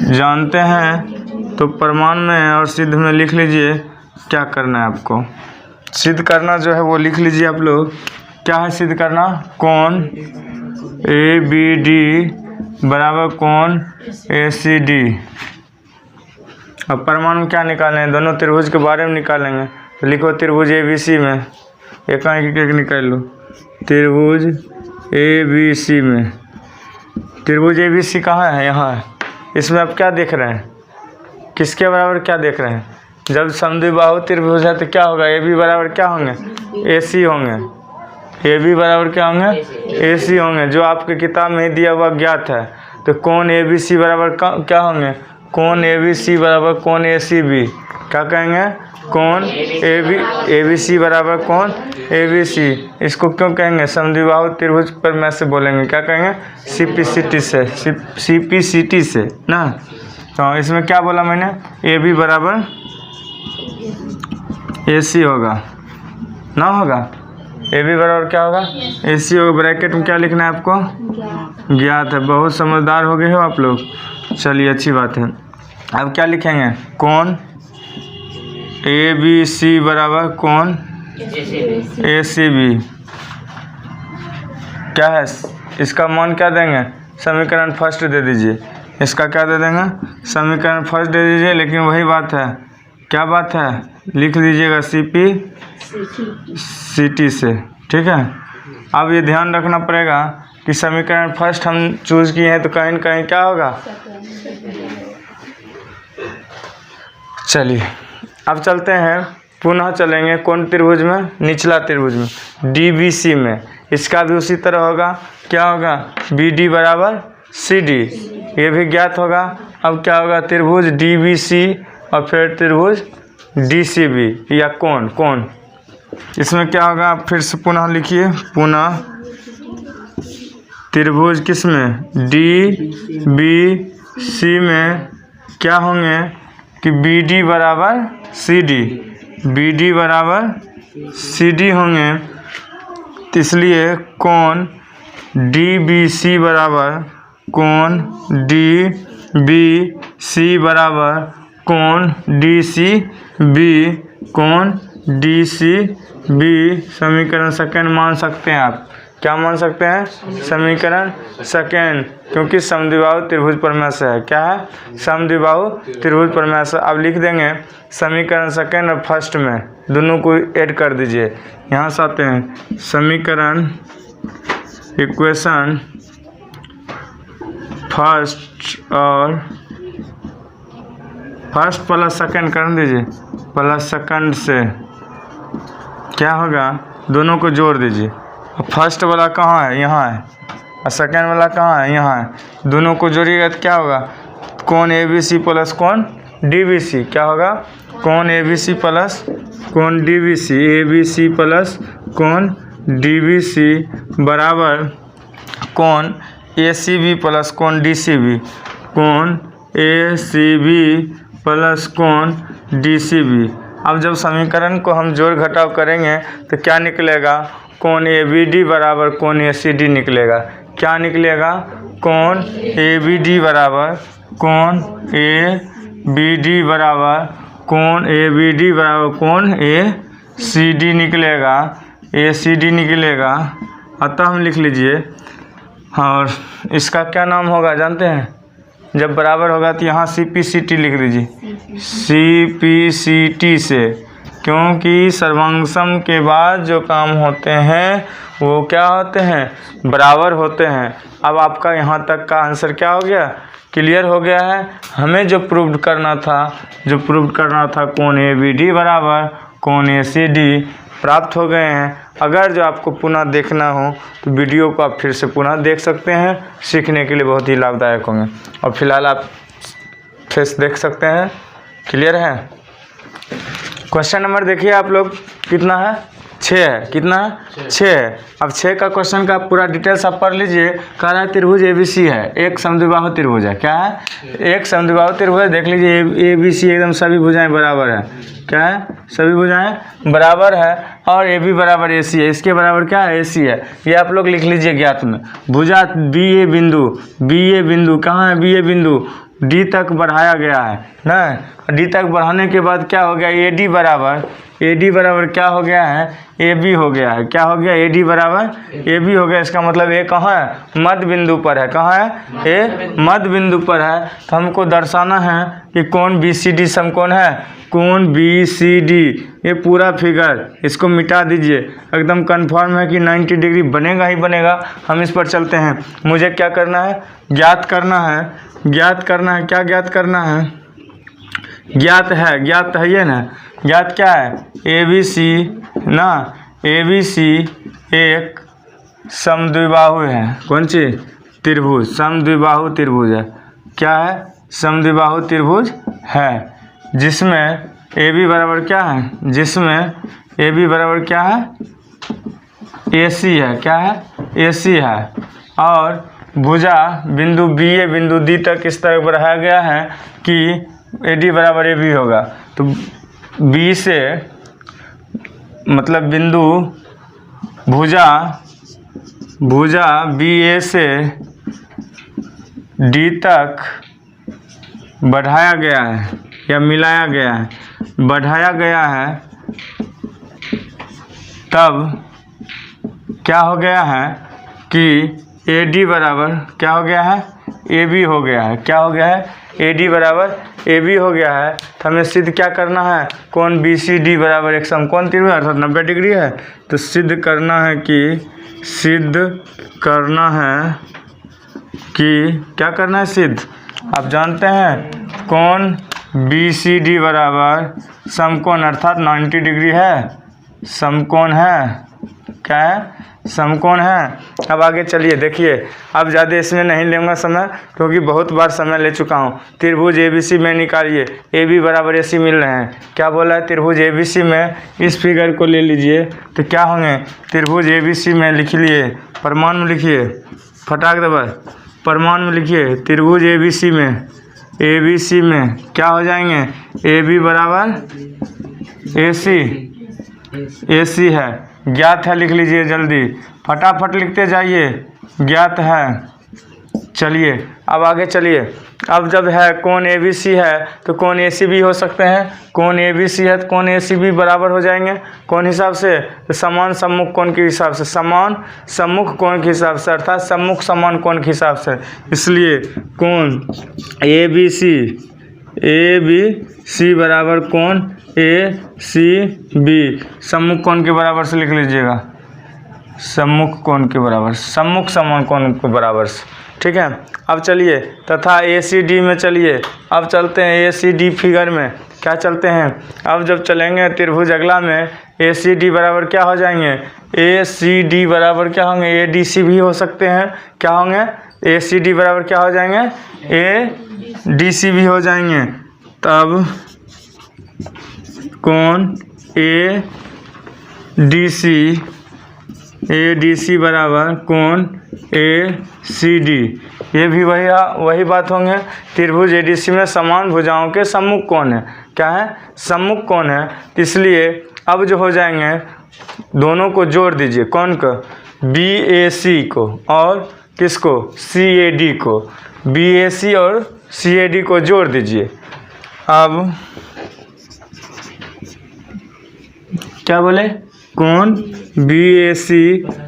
जानते हैं तो प्रमाण में और सिद्ध में लिख लीजिए क्या करना है आपको। सिद्ध करना जो है वो लिख लीजिए आप लोग। क्या है सिद्ध करना? कोण ABD बराबर कोण ACD। अब प्रमाण में क्या निकालें? दोनों त्रिभुज के बारे में निकालेंगे। तो लिखो त्रिभुज ABC में, एक निकाल लो। त्रिभुज ABC में, त्रिभुज ABC कहाँ है? यहाँ है। इसमें आप क्या देख रहे हैं? किसके बराबर क्या देख रहे हैं? जब समद्विबाहु त्रिभुज है तो क्या होगा? AB बराबर क्या होंगे? AC होंगे। AB बराबर क्या होंगे? AC होंगे, जो आपके किताब में ही दिया हुआ ज्ञात है। तो कोण ABC बराबर क्या होंगे? कोण ABC बराबर कोण ACB। क्या कहेंगे? कोण ABC बराबर कोण ABC। इसको क्यों कहेंगे? समद्विबाहु त्रिभुज पर मैं से बोलेंगे क्या कहेंगे? CPCT से ना। तो इसमें क्या बोला मैंने? AB बराबर AC होगा ना, होगा AB बराबर क्या होगा? AC होगा। ब्रैकेट में क्या लिखना है आपको? ज्ञात है। बहुत समझदार हो गए हो आप लोग, चलिए अच्छी बात है। अब क्या लिखेंगे? कोण ABC बराबर कोण ACB। क्या है इसका मान? क्या देंगे? समीकरण फर्स्ट दे दीजिए। इसका क्या दे देंगे? समीकरण फर्स्ट दे दीजिए। लेकिन वही बात है, क्या बात है? लिख दीजिएगा CPCT से। ठीक है, अब ये ध्यान रखना पड़ेगा कि समीकरण फर्स्ट हम चूज किए हैं तो कहीं न कहीं क्या होगा। चलिए अब चलते हैं, पुनः चलेंगे कौन त्रिभुज में? निचला त्रिभुज में, DBC में। इसका भी उसी तरह होगा। क्या होगा? BD बराबर CD, ये भी ज्ञात होगा। अब क्या होगा? त्रिभुज DBC और फिर त्रिभुज DCB या कोण। इसमें क्या होगा? आप फिर से पुनः लिखिए, पुनः त्रिभुज किस में? DBC में क्या होंगे कि BD बराबर CD होंगे। इसलिए कोण DBC बराबर कोण DBC बराबर कोण DCB, कोण DCB समीकरण सेकंड मान सकते हैं आप। क्या मान सकते हैं? समीकरण सेकंड, क्योंकि समद्विबाहु त्रिभुज प्रमेय से है। क्या है? समद्विबाहु त्रिभुज प्रमेय से। अब लिख देंगे समीकरण सेकंड और फर्स्ट में, दोनों को ऐड कर दीजिए। यहाँ से आते हैं समीकरण इक्वेशन फर्स्ट और फर्स्ट प्लस सेकंड कर दीजिए, प्लस सेकंड से क्या होगा, दोनों को जोड़ दीजिए। फर्स्ट वाला कहाँ है? यहाँ है। और सेकंड वाला कहाँ है? यहाँ है। दोनों को जोड़िएगा तो क्या होगा, कोण ABC प्लस कोण DBC। क्या होगा? कोण ABC प्लस कोण DBC, ABC प्लस कोण DBC बराबर कोण ACB प्लस कोण DCB, कोण ACB प्लस कोण DCB। अब जब समीकरण को हम जोड़ घटाव करेंगे तो क्या निकलेगा, कोण ABD बराबर कोण ACD निकलेगा। क्या निकलेगा? कोण ABD बराबर कोण ABD बराबर कोण ABD बराबर कोण ACD निकलेगा, ACD निकलेगा। अतः हम लिख लीजिए, और इसका क्या नाम होगा जानते हैं? जब बराबर होगा तो यहाँ CPCT लिख दीजिए, CPCT से, क्योंकि सर्वांग के बाद जो काम होते हैं वो क्या होते हैं? बराबर होते हैं। अब आपका यहाँ तक का आंसर क्या हो गया? क्लियर हो गया है। हमें जो प्रूव करना था कोण ABD बराबर कोण ACD प्राप्त हो गए हैं। अगर जो आपको पुनः देखना हो तो वीडियो को आप फिर से पुनः देख सकते हैं, सीखने के लिए बहुत ही लाभदायक होंगे। और फिलहाल आप फेस देख सकते हैं। क्लियर है? क्वेश्चन नंबर देखिए आप लोग, कितना है? 6 है। कितना है? 6 है। अब 6 का क्वेश्चन का पूरा डिटेल्स आप पढ़ लीजिए। कह रहा है त्रिभुज ABC है, एक समद्विबाहु त्रिभुज है। क्या है? एक समद्विबाहु त्रिभुज। देख लीजिए ABC एकदम सभी भुजाएं बराबर है। क्या है? सभी भुजाएं बराबर है। और AB बराबर AC है। इसके बराबर क्या है? AC है। ये आप लोग लिख लीजिए ज्ञात में। भुजा BA बिंदु कहाँ है? BA बिंदु D तक बढ़ाया गया है ना। D तक बढ़ाने के बाद क्या हो गया? AD बराबर क्या हो गया है? AB हो गया है। क्या हो गया? AD बराबर AB हो गया। इसका मतलब ये कहाँ है? मध्य बिंदु पर है। कहाँ है? ये मध्य बिंदु पर है। तो हमको दर्शाना है कि कोण BCD समकोण है। कोण BCD, ये पूरा फिगर इसको मिटा दीजिए। एकदम कंफर्म है कि 90 डिग्री बनेगा ही बनेगा। हम इस पर चलते हैं। मुझे क्या करना है? ज्ञात करना है। क्या ज्ञात करना है? ज्ञात है ये ना। ज्ञात क्या है? ABC ना। ABC एक समद्विबाहु है। कौन चीज? त्रिभुज। समद्विबाहु त्रिभुज है। क्या है? समद्विबाहु त्रिभुज है, जिसमें AB बराबर क्या है? जिसमें AB बराबर क्या है? AC है। क्या है? AC है। और भुजा बिंदु BA बिंदु D तक इस तरह बढ़ाया गया है कि AD बराबर AB होगा। तो B से मतलब बिंदु भुजा BA से D तक बढ़ाया गया है या मिलाया गया है, बढ़ाया गया है। तब क्या हो गया है कि AD बराबर क्या हो गया है? AB हो गया है। क्या हो गया है? AD बराबर AB हो गया है। तो हमें सिद्ध क्या करना है? कोण BCD बराबर एक समकोण त्रिभुज अर्थात 90 डिग्री है। तो सिद्ध करना है कि क्या करना है? सिद्ध। आप जानते हैं कोण BCD बराबर समकोण अर्थात 90 डिग्री है। समकोण है। क्या है? समकोण है। अब आगे चलिए देखिए। अब ज़्यादा इसमें नहीं लूँगा समय, क्योंकि बहुत बार समय ले चुका हूँ। त्रिभुज ABC में निकालिए। AB बराबर AC मिल रहे हैं। क्या बोला है? त्रिभुज ABC में इस फिगर को ले लीजिए तो क्या होंगे? त्रिभुज ABC में लिख लिए, प्रमाण में लिखिए, फटाक दबा प्रमाण में लिखिए। त्रिभुज ABC में क्या हो जाएंगे? AB बराबर AC है। ज्ञात है, लिख लीजिए जल्दी, फटाफट लिखते जाइए। ज्ञात है। चलिए अब आगे चलिए। अब जब है कोण ABC है तो कोण ACB हो सकते हैं। कोण ABC है तो कोण ACB बराबर हो जाएंगे कौन हिसाब से? तो समान सम्मुख कोण के हिसाब से, समान सम्मुख कोण के हिसाब से, अर्थात सम्मुख समान कोण के हिसाब से। इसलिए कोण ABC बराबर कोण ACB सम्मुख कोण के बराबर से लिख लीजिएगा, सम्मुख कोण के बराबर, सम्मुख समान कोण के बराबर से। ठीक है। अब चलिए तथा ACD में चलिए, अब चलते हैं ACD फिगर में। क्या चलते हैं? अब जब चलेंगे त्रिभुज अगला में ACD बराबर क्या हो जाएंगे? ACD बराबर क्या होंगे? ADC भी हो सकते हैं। क्या होंगे? ACD बराबर क्या हो जाएंगे? ADC भी हो जाएंगे। तब कोण ADC बराबर कोण ACD, ये भी वही बात होंगे। त्रिभुज ADC में समान भुजाओं के सम्मुख कोण है। क्या है? सम्मुख कोण है। इसलिए अब जो हो जाएंगे दोनों को जोड़ दीजिए, कौन को? BAC को और किसको? CAD को। BAC और CAD को जोड़ दीजिए। अब क्या बोले? कोण BAC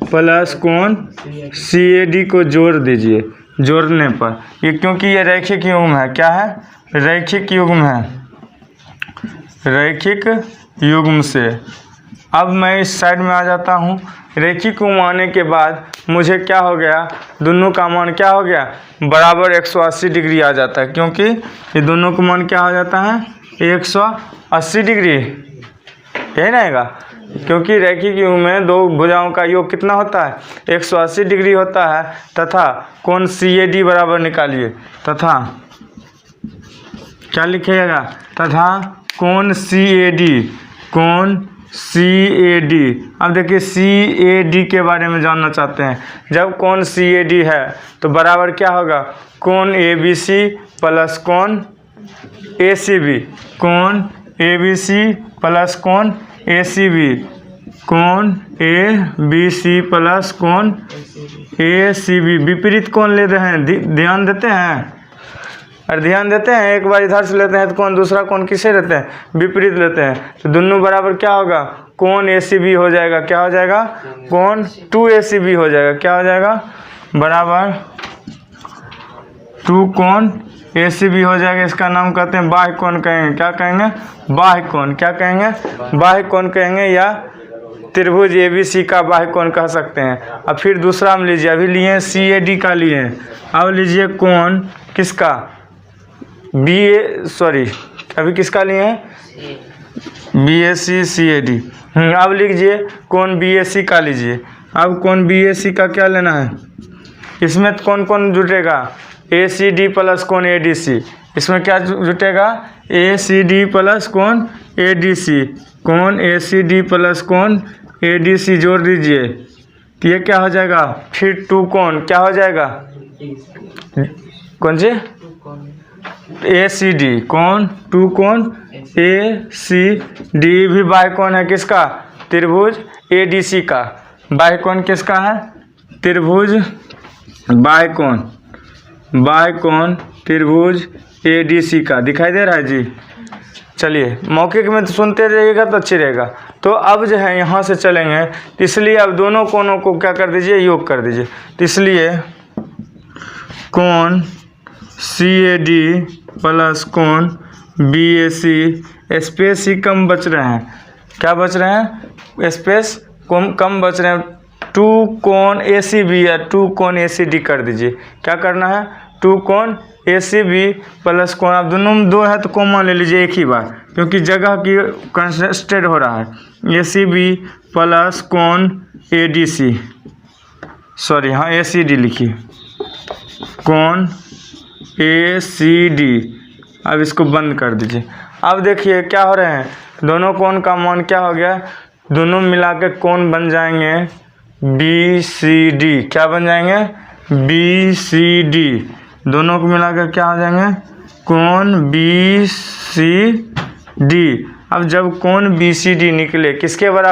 प्लस कोण CAD को जोड़ दीजिए। जोड़ने पर ये, क्योंकि ये रैखिक युग्म है। क्या है? रैखिक युग्म है। रैखिक युग्म से अब मैं इस साइड में आ जाता हूँ। रैखिक युग्म आने के बाद मुझे क्या हो गया? दोनों का मान क्या हो गया? बराबर 180 डिग्री आ जाता है, क्योंकि ये दोनों का मान क्या हो जाता है? 180 डिग्री, यही रहेगा। क्योंकि रैखिक युग्म में दो भुजाओं का योग कितना होता है? 180 डिग्री होता है। तथा कोण CAD बराबर निकालिए। तथा क्या लिखिएगा? तथा कोण CAD, कोण CAD। अब देखिए CAD के बारे में जानना चाहते हैं। जब कोण CAD है तो बराबर क्या होगा? कोण ABC प्लस कोण ACB, कोण ABC प्लस कोण ACB, कोण ABC प्लस कोण ACB। विपरीत कोण ले रहे हैं, ध्यान देते हैं? और ध्यान देते हैं? एक बार इधर से लेते हैं तो कोण, दूसरा कोण किसे लेते हैं? विपरीत लेते हैं। तो दोनों बराबर क्या होगा? कोण ACB हो जाएगा। क्या हो जाएगा? कोण 2ACB हो जाएगा। क्या हो जाएगा? बराबर 2 कोण ACB हो जाएगा। इसका नाम कहते हैं बाह्य कोण कहेंगे। क्या कहेंगे? बाह्य कोण। क्या कहेंगे? बाह्य कोण कहेंगे, या त्रिभुज ABC का बाह्य कोण कह सकते हैं। अब फिर दूसरा हम लीजिए, अभी लिए CAD का लिए, अब लीजिए कोण किसका? अभी किसका लिए हैं? BAC CAD। अब लीजिए कोण BAC का लीजिए। अब कोण BAC का क्या लेना है? इसमें कौन कौन जुटेगा? ACD प्लस कोण ADC। इसमें क्या जुटेगा? ACD प्लस कोण ADC। कोण ACD प्लस कोण ADC जोड़ दीजिए तो ये क्या हो जाएगा? फिर 2 कोण क्या हो जाएगा? कौन से? ACD, कोण 2 कोण ACD भी बाह्य कोण है। किसका? त्रिभुज ADC का। बाह्य कोण किसका है? त्रिभुज बाह्य कोण, बाह्य कोण त्रिभुज ADC का। दिखाई दे रहा है जी? चलिए मौखिक में तो सुनते रहिएगा तो अच्छी रहेगा। तो अब जो है यहाँ से चलेंगे, इसलिए अब दोनों कोणों को क्या कर दीजिए? योग कर दीजिए। तो इसलिए कोण CAD प्लस कोण BAC, स्पेस ही कम बच रहे हैं। क्या बच रहे हैं? स्पेस कम बच रहे हैं। 2 कोण ACB या 2 कोण ACD कर दीजिए। क्या करना है? 2 कोण ACB प्लस कोण, अब दोनों में 2 है तो कॉमन ले लीजिए एक ही बार, क्योंकि जगह की कंस्ट्रेंट हो रहा है। ACB प्लस कोण ADC, ACD लिखिए, कोण ACD। अब इसको बंद कर दीजिए। अब देखिए क्या हो रहे हैं, दोनों कोण का मान क्या हो गया? दोनों मिला के कोण बन जाएंगे BCD। क्या बन जाएंगे? BCD। दोनों को मिलाकर क्या हो जाएंगे? कोण BCD। अब जब कोण BCD निकले किसके बराबर?